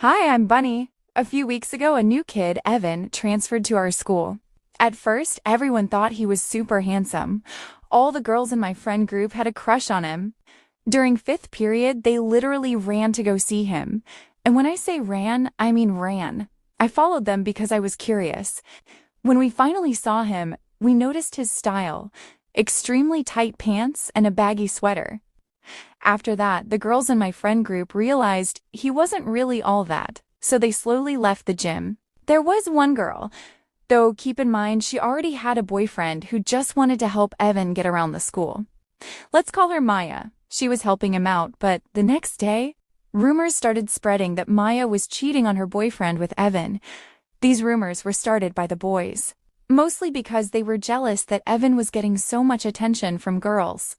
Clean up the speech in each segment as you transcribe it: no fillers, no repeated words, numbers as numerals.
Hi, I'm Bunny. A few weeks ago, a new kid, Evan, transferred to our school. At first, everyone thought he was super handsome. All the girls in my friend group had a crush on him. During fifth period, they literally ran to go see him. And when I say ran, I mean ran. I followed them because I was curious. When we finally saw him, we noticed his style: extremely tight pants and a baggy sweater. After that, the girls in my friend group realized he wasn't really all that, so they slowly left the gym. There was one girl, though keep in mind she already had a boyfriend who just wanted to help Evan get around the school. Let's call her Maya. She was helping him out, but the next day, rumors started spreading that Maya was cheating on her boyfriend with Evan. These rumors were started by the boys, mostly because they were jealous that Evan was getting so much attention from girls.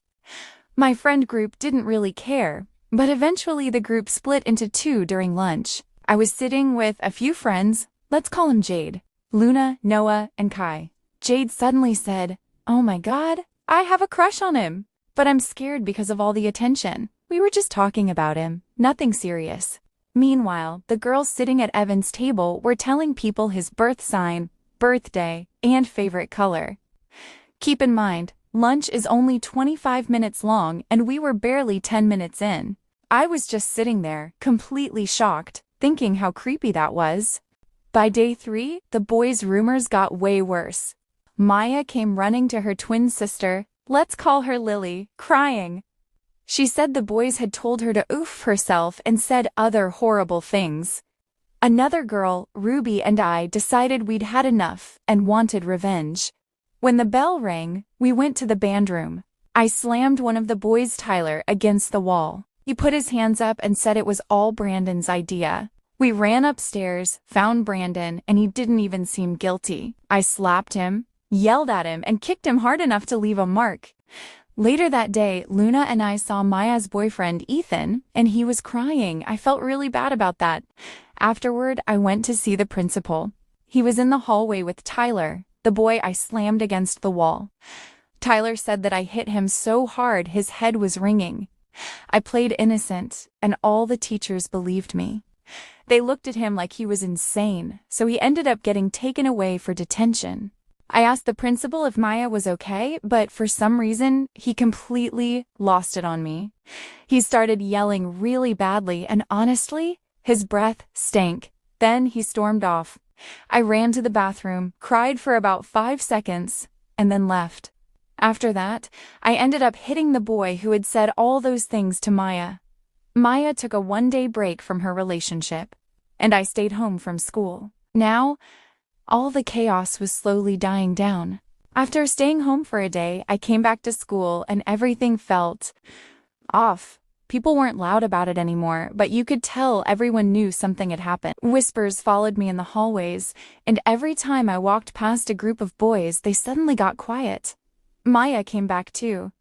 My friend group didn't really care, but eventually the group split into two during lunch. I was sitting with a few friends, let's call him Jade, Luna, Noah, and Kai. Jade suddenly said, "Oh my God, I have a crush on him, but I'm scared because of all the attention. We were just talking about him, nothing serious." Meanwhile, the girls sitting at Evan's table were telling people his birth sign, birthday, and favorite color. Keep in mind, lunch is only 25 minutes long and we were barely 10 minutes in. I was just sitting there, completely shocked, thinking how creepy that was. By day 3, the boys' rumors got way worse. Maya came running to her twin sister, let's call her Lily, crying. She said the boys had told her to oof herself and said other horrible things. Another girl, Ruby, and I decided we'd had enough and wanted revenge. When the bell rang, we went to the band room. I slammed one of the boys, Tyler, against the wall. He put his hands up and said it was all Brandon's idea. We ran upstairs, found Brandon, and he didn't even seem guilty. I slapped him, yelled at him, and kicked him hard enough to leave a mark. Later that day, Luna and I saw Maya's boyfriend, Ethan, and he was crying. I felt really bad about that. Afterward, I went to see the principal. He was in the hallway with Tyler, the boy I slammed against the wall. Tyler said that I hit him so hard his head was ringing. I played innocent, and all the teachers believed me. They looked at him like he was insane, so he ended up getting taken away for detention. I asked the principal if Maya was okay, but for some reason, he completely lost it on me. He started yelling really badly, and honestly, his breath stank. Then he stormed off. I ran to the bathroom, cried for about 5 seconds, and then left. After that, I ended up hitting the boy who had said all those things to Maya. Maya took a one-day break from her relationship, and I stayed home from school. Now, all the chaos was slowly dying down. After staying home for a day, I came back to school and everything felt off. People weren't loud about it anymore, but you could tell everyone knew something had happened. Whispers followed me in the hallways, and every time I walked past a group of boys, they suddenly got quiet. Maya came back too.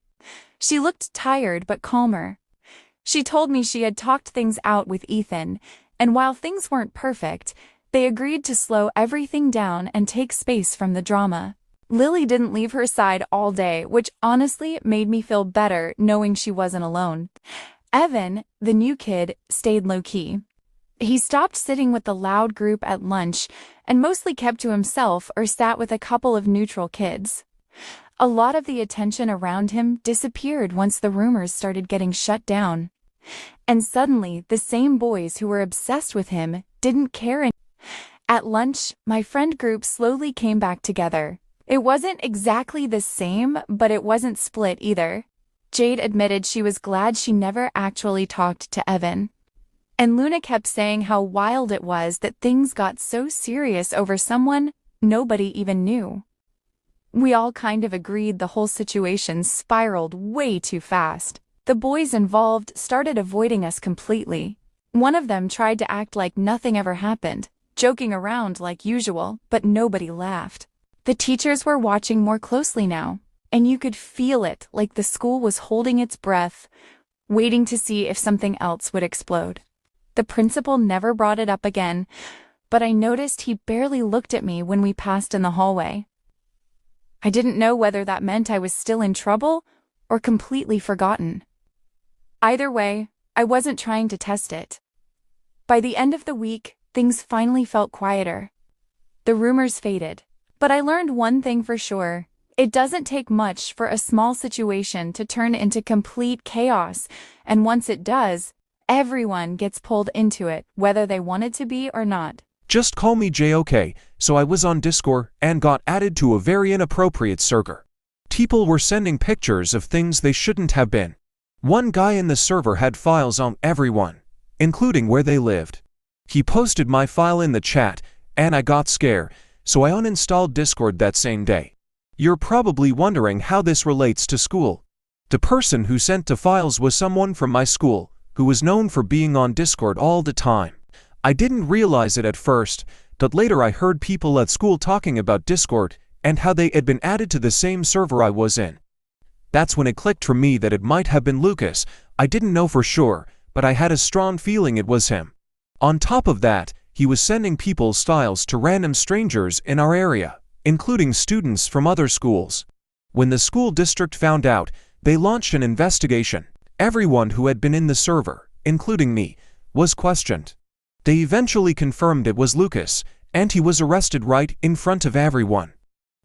She looked tired but calmer. She told me she had talked things out with Ethan, and while things weren't perfect, they agreed to slow everything down and take space from the drama. Lily didn't leave her side all day, which honestly made me feel better knowing she wasn't alone. Evan, the new kid, stayed low-key. He stopped sitting with the loud group at lunch and mostly kept to himself or sat with a couple of neutral kids. A lot of the attention around him disappeared once the rumors started getting shut down. And suddenly, the same boys who were obsessed with him didn't care anymore. At lunch, my friend group slowly came back together. It wasn't exactly the same, but it wasn't split either. Jade admitted she was glad she never actually talked to Evan. And Luna kept saying how wild it was that things got so serious over someone nobody even knew. We all kind of agreed the whole situation spiraled way too fast. The boys involved started avoiding us completely. One of them tried to act like nothing ever happened, joking around like usual, but nobody laughed. The teachers were watching more closely now, and you could feel it like the school was holding its breath, waiting to see if something else would explode. The principal never brought it up again, but I noticed he barely looked at me when we passed in the hallway. I didn't know whether that meant I was still in trouble or completely forgotten. Either way, I wasn't trying to test it. By the end of the week, things finally felt quieter. The rumors faded. But I learned one thing for sure. It doesn't take much for a small situation to turn into complete chaos, and once it does, everyone gets pulled into it, whether they wanted to be or not. Just call me JOK. So I was on Discord and got added to a very inappropriate server. People were sending pictures of things they shouldn't have been. One guy in the server had files on everyone, including where they lived. He posted my file in the chat, and I got scared, so I uninstalled Discord that same day. You're probably wondering how this relates to school. The person who sent the files was someone from my school, who was known for being on Discord all the time. I didn't realize it at first, but later I heard people at school talking about Discord and how they had been added to the same server I was in. That's when it clicked for me that it might have been Lucas. I didn't know for sure, but I had a strong feeling it was him. On top of that, he was sending people's files to random strangers in our area, including students from other schools. When the school district found out, they launched an investigation. Everyone who had been in the server, including me, was questioned. They eventually confirmed it was Lucas, and he was arrested right in front of everyone.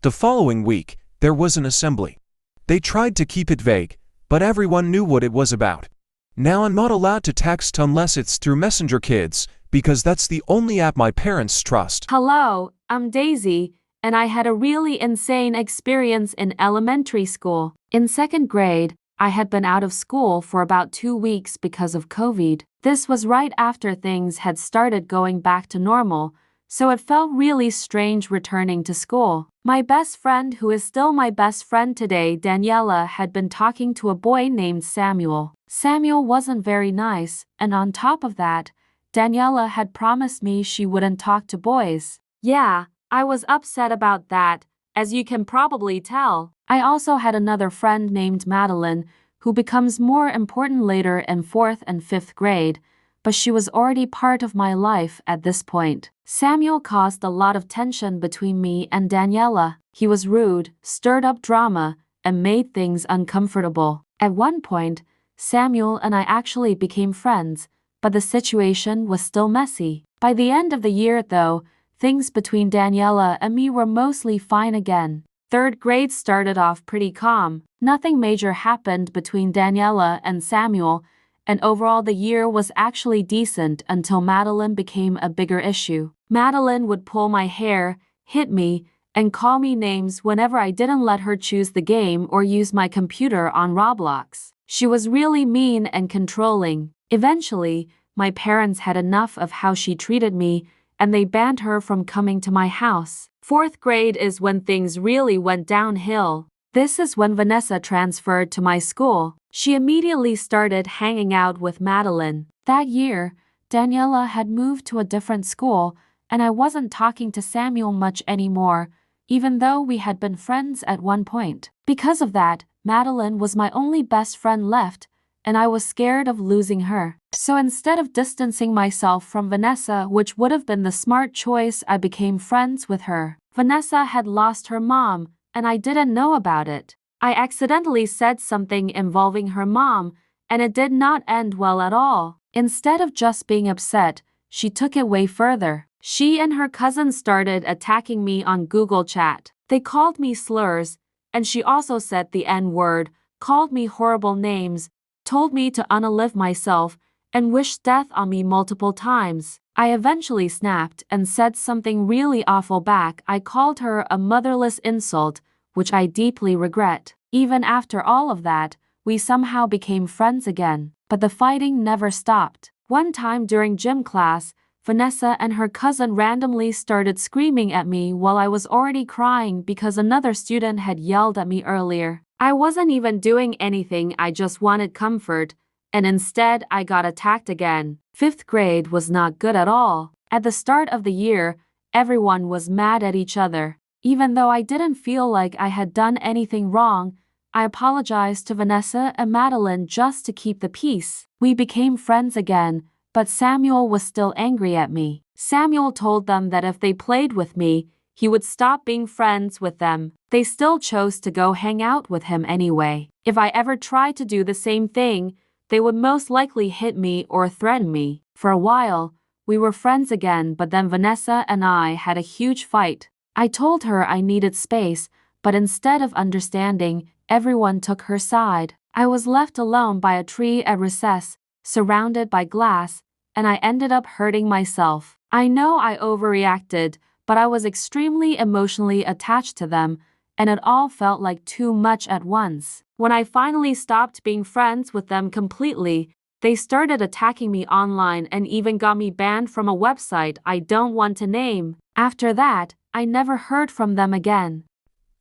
The following week, there was an assembly. They tried to keep it vague, but everyone knew what it was about. Now I'm not allowed to text unless it's through Messenger Kids, because that's the only app my parents trust. Hello, I'm Daisy, and I had a really insane experience in elementary school. In second grade, I had been out of school for about 2 weeks because of COVID. This was right after things had started going back to normal, so it felt really strange returning to school. My best friend, who is still my best friend today, Daniela, had been talking to a boy named Samuel. Samuel wasn't very nice, and on top of that, Daniela had promised me she wouldn't talk to boys. Yeah, I was upset about that, as you can probably tell. I also had another friend named Madeline, who becomes more important later in 4th and 5th grade, but she was already part of my life at this point. Samuel caused a lot of tension between me and Daniela. He was rude, stirred up drama, and made things uncomfortable. At one point, Samuel and I actually became friends, but the situation was still messy. By the end of the year, though, things between Daniela and me were mostly fine again. 3rd grade started off pretty calm. Nothing major happened between Daniela and Samuel, and overall the year was actually decent until Madeline became a bigger issue. Madeline would pull my hair, hit me, and call me names whenever I didn't let her choose the game or use my computer on Roblox. She was really mean and controlling. Eventually, my parents had enough of how she treated me, and they banned her from coming to my house. 4th grade is when things really went downhill. This is when Vanessa transferred to my school. She immediately started hanging out with Madeline. That year, Daniela had moved to a different school, and I wasn't talking to Samuel much anymore, even though we had been friends at one point. Because of that, Madeline was my only best friend left, and I was scared of losing her. So instead of distancing myself from Vanessa, which would have been the smart choice, I became friends with her. Vanessa had lost her mom, and I didn't know about it. I accidentally said something involving her mom, and it did not end well at all. Instead of just being upset, she took it way further. She and her cousin started attacking me on Google Chat. They called me slurs, and she also said the N-word, called me horrible names, told me to unalive myself, and wished death on me multiple times. I eventually snapped and said something really awful back. I called her a motherless insult, which I deeply regret. Even after all of that, we somehow became friends again. But the fighting never stopped. One time during gym class, Vanessa and her cousin randomly started screaming at me while I was already crying because another student had yelled at me earlier. I wasn't even doing anything, I just wanted comfort, and instead I got attacked again. 5th grade was not good at all. At the start of the year, everyone was mad at each other. Even though I didn't feel like I had done anything wrong, I apologized to Vanessa and Madeline just to keep the peace. We became friends again, but Samuel was still angry at me. Samuel told them that if they played with me, he would stop being friends with them. They still chose to go hang out with him anyway. If I ever tried to do the same thing, they would most likely hit me or threaten me. For a while, we were friends again, but then Vanessa and I had a huge fight. I told her I needed space, but instead of understanding, everyone took her side. I was left alone by a tree at recess, surrounded by glass, and I ended up hurting myself. I know I overreacted, but I was extremely emotionally attached to them, and it all felt like too much at once. When I finally stopped being friends with them completely, they started attacking me online and even got me banned from a website I don't want to name. After that, I never heard from them again.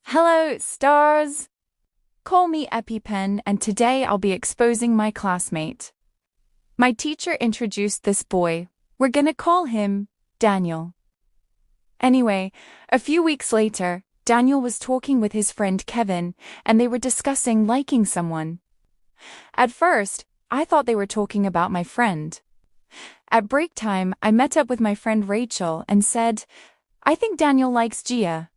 Hello, stars! Call me EpiPen, and today I'll be exposing my classmate. My teacher introduced this boy. We're gonna call him Daniel. Anyway, a few weeks later, Daniel was talking with his friend Kevin, and they were discussing liking someone. At first, I thought they were talking about my friend. At break time, I met up with my friend Rachel and said, I think Daniel likes Gia.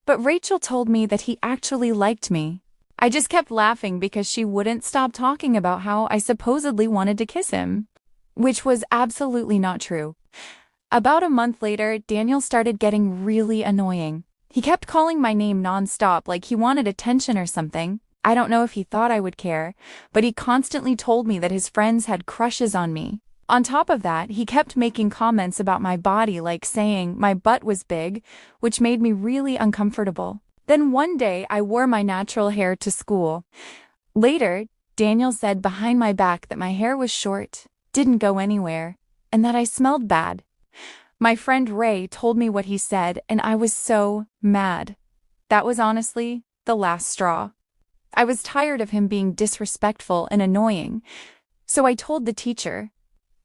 But Rachel told me that he actually liked me. I just kept laughing because she wouldn't stop talking about how I supposedly wanted to kiss him, which was absolutely not true. About a month later, Daniel started getting really annoying. He kept calling my name nonstop like he wanted attention or something. I don't know if he thought I would care, but he constantly told me that his friends had crushes on me. On top of that, he kept making comments about my body, like saying my butt was big, which made me really uncomfortable. Then one day, I wore my natural hair to school. Later, Daniel said behind my back that my hair was short, didn't go anywhere, and that I smelled bad. My friend Ray told me what he said, and I was so mad. That was honestly the last straw. I was tired of him being disrespectful and annoying, so I told the teacher.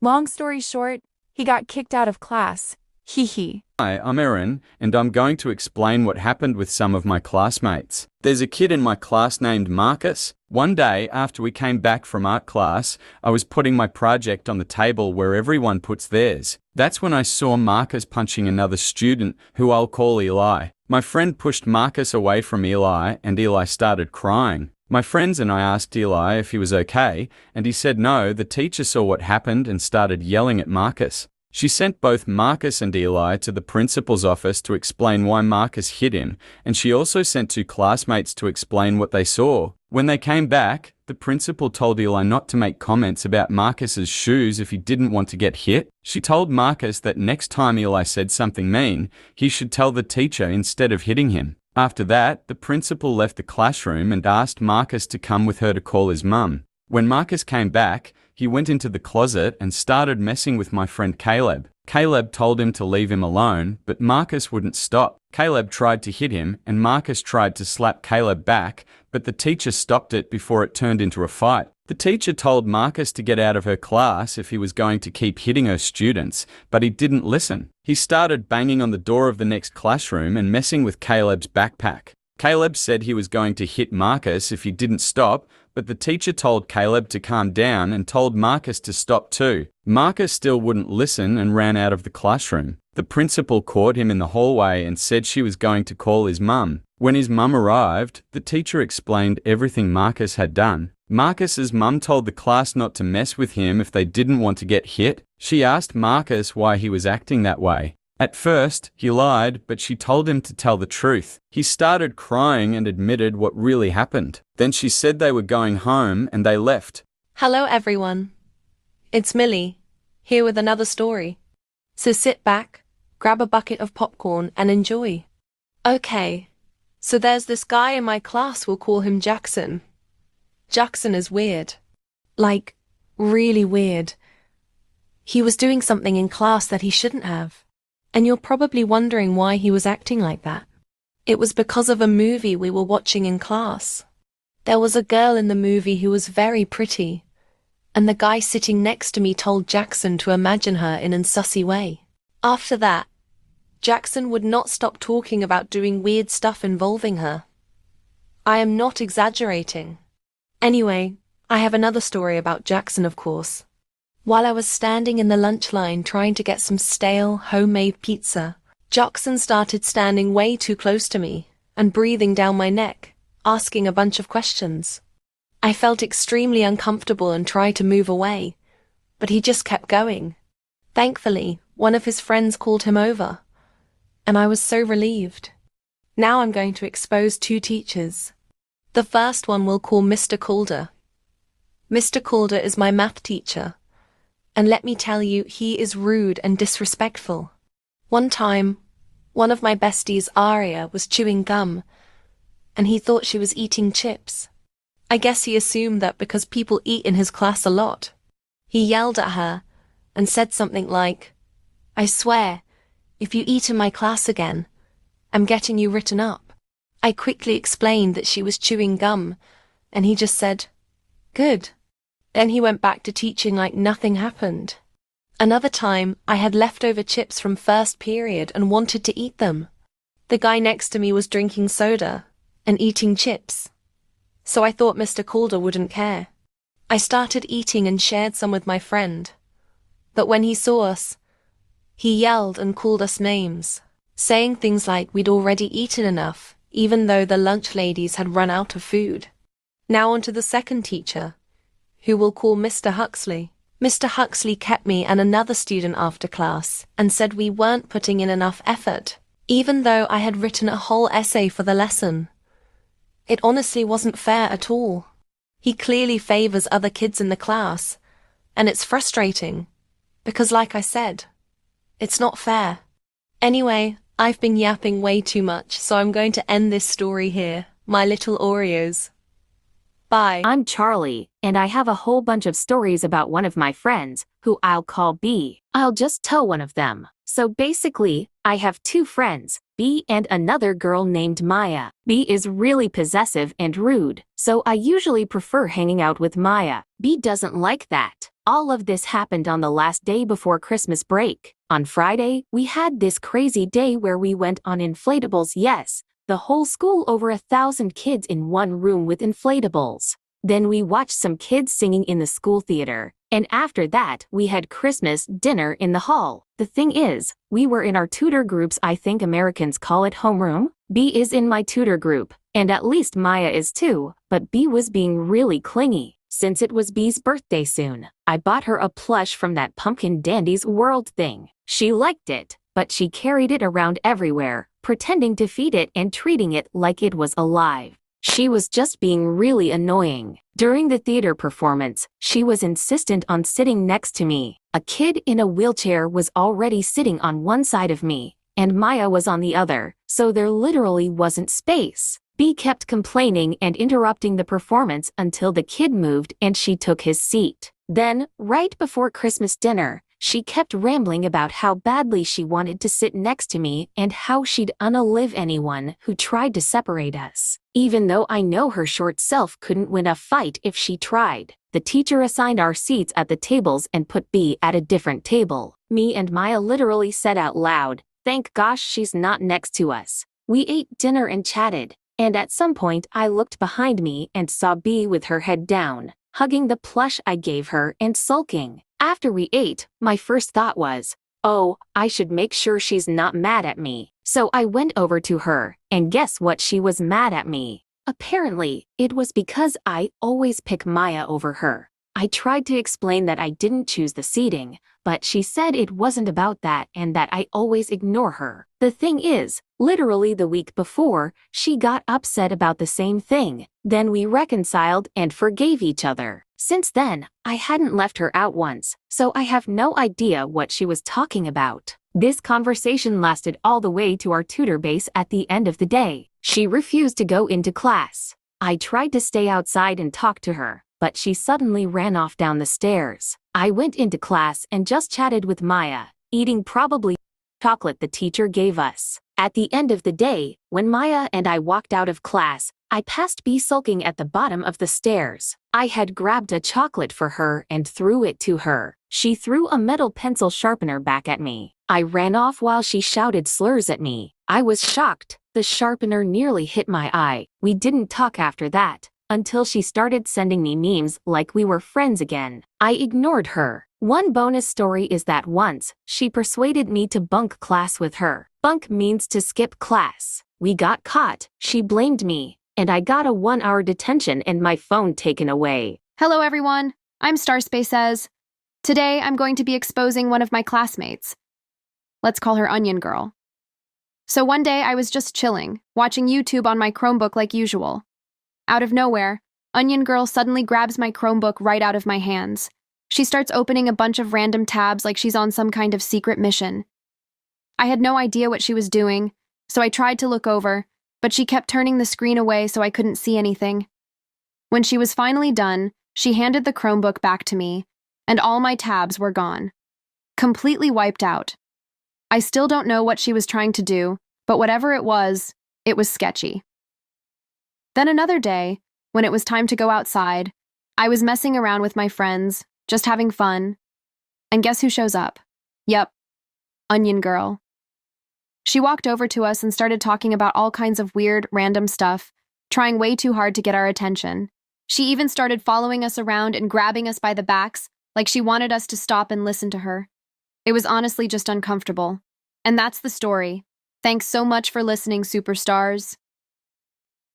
Long story short, he got kicked out of class. Hee hee. Hi, I'm Erin, and I'm going to explain what happened with some of my classmates. There's a kid in my class named Marcus. One day, after we came back from art class, I was putting my project on the table where everyone puts theirs. That's when I saw Marcus punching another student, who I'll call Eli. My friend pushed Marcus away from Eli, and Eli started crying. My friends and I asked Eli if he was okay, and he said no. The teacher saw what happened and started yelling at Marcus. She sent both Marcus and Eli to the principal's office to explain why Marcus hit him, and she also sent 2 classmates to explain what they saw. When they came back, the principal told Eli not to make comments about Marcus's shoes if he didn't want to get hit. She told Marcus that next time Eli said something mean, he should tell the teacher instead of hitting him. After that, the principal left the classroom and asked Marcus to come with her to call his mum. When Marcus came back, he went into the closet and started messing with my friend Caleb. Caleb told him to leave him alone, but Marcus wouldn't stop. Caleb tried to hit him, and Marcus tried to slap Caleb back, but the teacher stopped it before it turned into a fight. The teacher told Marcus to get out of her class if he was going to keep hitting her students, but he didn't listen. He started banging on the door of the next classroom and messing with Caleb's backpack. Caleb said he was going to hit Marcus if he didn't stop, but the teacher told Caleb to calm down and told Marcus to stop too. Marcus still wouldn't listen and ran out of the classroom. The principal caught him in the hallway and said she was going to call his mum. When his mum arrived, the teacher explained everything Marcus had done. Marcus's mum told the class not to mess with him if they didn't want to get hit. She asked Marcus why he was acting that way. At first, he lied, but she told him to tell the truth. He started crying and admitted what really happened. Then she said they were going home and they left. Hello everyone. It's Millie, here with another story. So sit back, grab a bucket of popcorn and enjoy. Okay, so there's this guy in my class, we'll call him Jackson. Jackson is weird. Like, really weird. He was doing something in class that he shouldn't have. And you're probably wondering why he was acting like that. It was because of a movie we were watching in class. There was a girl in the movie who was very pretty, and the guy sitting next to me told Jackson to imagine her in a sussy way. After that, Jackson would not stop talking about doing weird stuff involving her. I am not exaggerating. Anyway, I have another story about Jackson, of course. While I was standing in the lunch line trying to get some stale, homemade pizza, Jackson started standing way too close to me and breathing down my neck, asking a bunch of questions. I felt extremely uncomfortable and tried to move away, but he just kept going. Thankfully, one of his friends called him over, and I was so relieved. Now I'm going to expose two teachers. The first one we'll call Mr. Calder. Mr. Calder is my math teacher, and let me tell you, he is rude and disrespectful. One time, one of my besties, Aria, was chewing gum, and he thought she was eating chips. I guess he assumed that because people eat in his class a lot. He yelled at her and said something like, "I swear, if you eat in my class again, I'm getting you written up." I quickly explained that she was chewing gum, and he just said, "Good." Then he went back to teaching like nothing happened. Another time, I had leftover chips from first period and wanted to eat them. The guy next to me was drinking soda and eating chips, so I thought Mr. Calder wouldn't care. I started eating and shared some with my friend, but when he saw us, he yelled and called us names, saying things like we'd already eaten enough, even though the lunch ladies had run out of food. Now on to the second teacher, who we'll call Mr. Huxley. Mr. Huxley kept me and another student after class and said we weren't putting in enough effort, even though I had written a whole essay for the lesson. It honestly wasn't fair at all. He clearly favors other kids in the class, and it's frustrating, because like I said, it's not fair. Anyway, I've been yapping way too much, so I'm going to end this story here, my little Oreos. Bye. I'm Charlie, and I have a whole bunch of stories about one of my friends, who I'll call B. I'll just tell one of them. So basically, I have two friends, B and another girl named Maya. B is really possessive and rude, so I usually prefer hanging out with Maya. B doesn't like that. All of this happened on the last day before Christmas break. On Friday, we had this crazy day where we went on inflatables. Yes, the whole school, over 1,000 kids in one room with inflatables. Then we watched some kids singing in the school theater, and after that we had Christmas dinner in the hall. The thing is, we were in our tutor groups. I think Americans call it homeroom. B is in my tutor group, and at least Maya is too, but B was being really clingy. Since it was B's birthday soon, I bought her a plush from that Pumpkin Dandy's World thing. She liked it, but she carried it around everywhere, pretending to feed it and treating it like it was alive. She was just being really annoying. During the theater performance, she was insistent on sitting next to me. A kid in a wheelchair was already sitting on one side of me, and Maya was on the other, so there literally wasn't space. B kept complaining and interrupting the performance until the kid moved and she took his seat. Then, right before Christmas dinner, she kept rambling about how badly she wanted to sit next to me and how she'd unalive anyone who tried to separate us. Even though I know her short self couldn't win a fight if she tried. The teacher assigned our seats at the tables and put B at a different table. Me and Maya literally said out loud, "Thank gosh she's not next to us." We ate dinner and chatted, and at some point I looked behind me and saw B with her head down, hugging the plush I gave her and sulking. After we ate, my first thought was, oh, I should make sure she's not mad at me. So I went over to her, and guess what? She was mad at me. Apparently, it was because I always pick Maya over her. I tried to explain that I didn't choose the seating, but she said it wasn't about that and that I always ignore her. The thing is, literally the week before, she got upset about the same thing. Then we reconciled and forgave each other. Since then, I hadn't left her out once, so I have no idea what she was talking about. This conversation lasted all the way to our tutor base at the end of the day. She refused to go into class. I tried to stay outside and talk to her, but she suddenly ran off down the stairs. I went into class and just chatted with Maya, eating probably chocolate the teacher gave us. At the end of the day, when Maya and I walked out of class, I passed B sulking at the bottom of the stairs. I had grabbed a chocolate for her and threw it to her. She threw a metal pencil sharpener back at me. I ran off while she shouted slurs at me. I was shocked. The sharpener nearly hit my eye. We didn't talk after that, until she started sending me memes like we were friends again. I ignored her. One bonus story is that once, she persuaded me to bunk class with her. Bunk means to skip class. We got caught, she blamed me, and I got a 1-hour detention and my phone taken away. Hello everyone, I'm Starspace Says. Today, I'm going to be exposing one of my classmates. Let's call her Onion Girl. So one day, I was just chilling, watching YouTube on my Chromebook like usual. Out of nowhere, Onion Girl suddenly grabs my Chromebook right out of my hands. She starts opening a bunch of random tabs like she's on some kind of secret mission. I had no idea what she was doing, so I tried to look over, but she kept turning the screen away so I couldn't see anything. When she was finally done, she handed the Chromebook back to me, and all my tabs were gone. Completely wiped out. I still don't know what she was trying to do, but whatever it was sketchy. Then another day, when it was time to go outside, I was messing around with my friends, just having fun. And guess who shows up? Yep, Onion Girl. She walked over to us and started talking about all kinds of weird, random stuff, trying way too hard to get our attention. She even started following us around and grabbing us by the backs, like she wanted us to stop and listen to her. It was honestly just uncomfortable. And that's the story. Thanks so much for listening, superstars.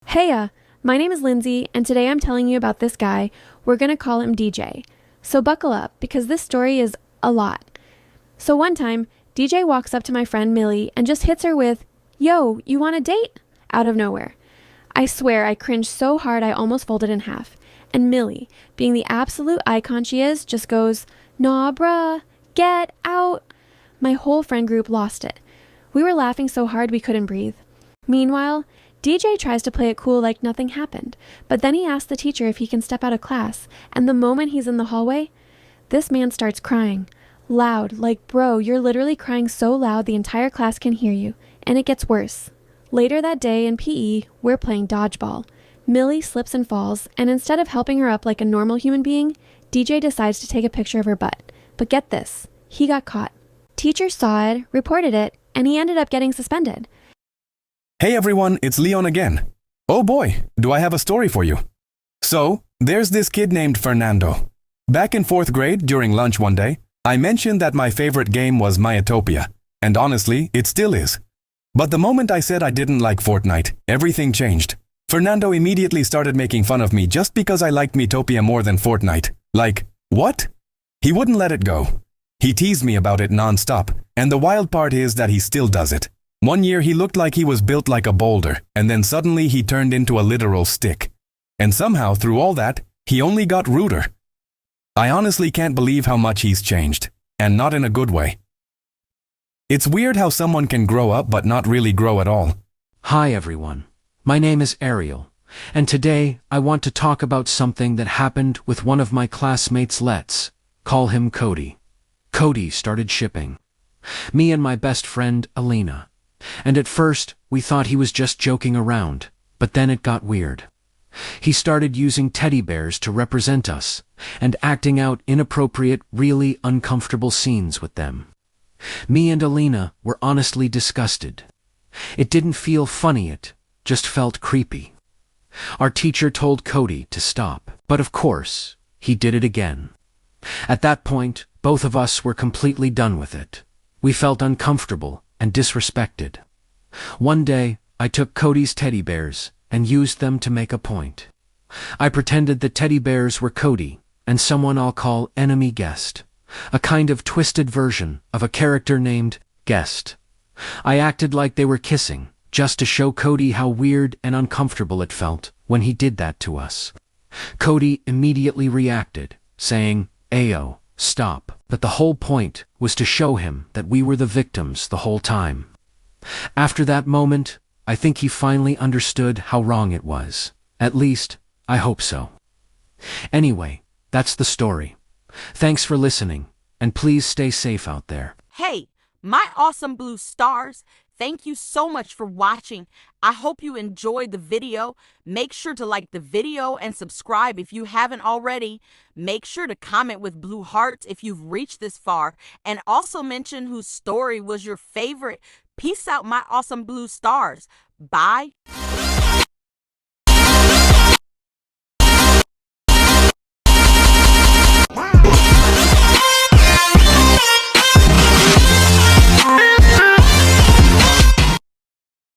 Heya, my name is Lindsay, and today I'm telling you about this guy. We're gonna call him DJ. So buckle up, because this story is a lot. So one time, DJ walks up to my friend Millie and just hits her with, "Yo, you want a date?" out of nowhere. I swear I cringed so hard I almost folded in half. And Millie, being the absolute icon she is, just goes, "Nah, bruh, get out." My whole friend group lost it. We were laughing so hard we couldn't breathe. Meanwhile, DJ tries to play it cool like nothing happened, but then he asks the teacher if he can step out of class, and the moment he's in the hallway, this man starts crying. Loud, like, bro, you're literally crying so loud the entire class can hear you, and it gets worse. Later that day in PE, we're playing Dodgeball. Millie slips and falls, and instead of helping her up like a normal human being, DJ decides to take a picture of her butt. But get this, he got caught. Teacher saw it, reported it, and he ended up getting suspended. Hey everyone, it's Leon again. Oh boy, do I have a story for you. So, there's this kid named Fernando. Back in 4th grade, during lunch one day, I mentioned that my favorite game was Mytopia, and honestly, it still is. But the moment I said I didn't like Fortnite, everything changed. Fernando immediately started making fun of me just because I liked Mytopia more than Fortnite. Like, what? He wouldn't let it go. He teased me about it non-stop, and the wild part is that he still does it. One year he looked like he was built like a boulder, and then suddenly he turned into a literal stick. And somehow, through all that, he only got ruder. I honestly can't believe how much he's changed, and not in a good way. It's weird how someone can grow up but not really grow at all. Hi everyone, my name is Ariel, and today I want to talk about something that happened with one of my classmates. Let's call him Cody. Cody started shipping me and my best friend Alina, and at first we thought he was just joking around, but then it got weird. He started using teddy bears to represent us, and acting out inappropriate, really uncomfortable scenes with them. Me and Alina were honestly disgusted. It didn't feel funny, it just felt creepy. Our teacher told Cody to stop, but of course, he did it again. At that point, both of us were completely done with it. We felt uncomfortable and disrespected. One day, I took Cody's teddy bears and used them to make a point. I pretended the teddy bears were Cody and someone I'll call enemy guest, a kind of twisted version of a character named Guest. I acted like they were kissing, just to show Cody how weird and uncomfortable it felt when he did that to us. Cody immediately reacted, saying, "Ayo, stop." But the whole point was to show him that we were the victims the whole time. After that moment, I think he finally understood how wrong it was. At least, I hope so. Anyway, that's the story. Thanks for listening, and please stay safe out there. Hey, my awesome blue stars, thank you so much for watching. I hope you enjoyed the video. Make sure to like the video and subscribe if you haven't already. Make sure to comment with blue hearts if you've reached this far, and also mention whose story was your favorite. Peace out, my awesome blue stars. Bye.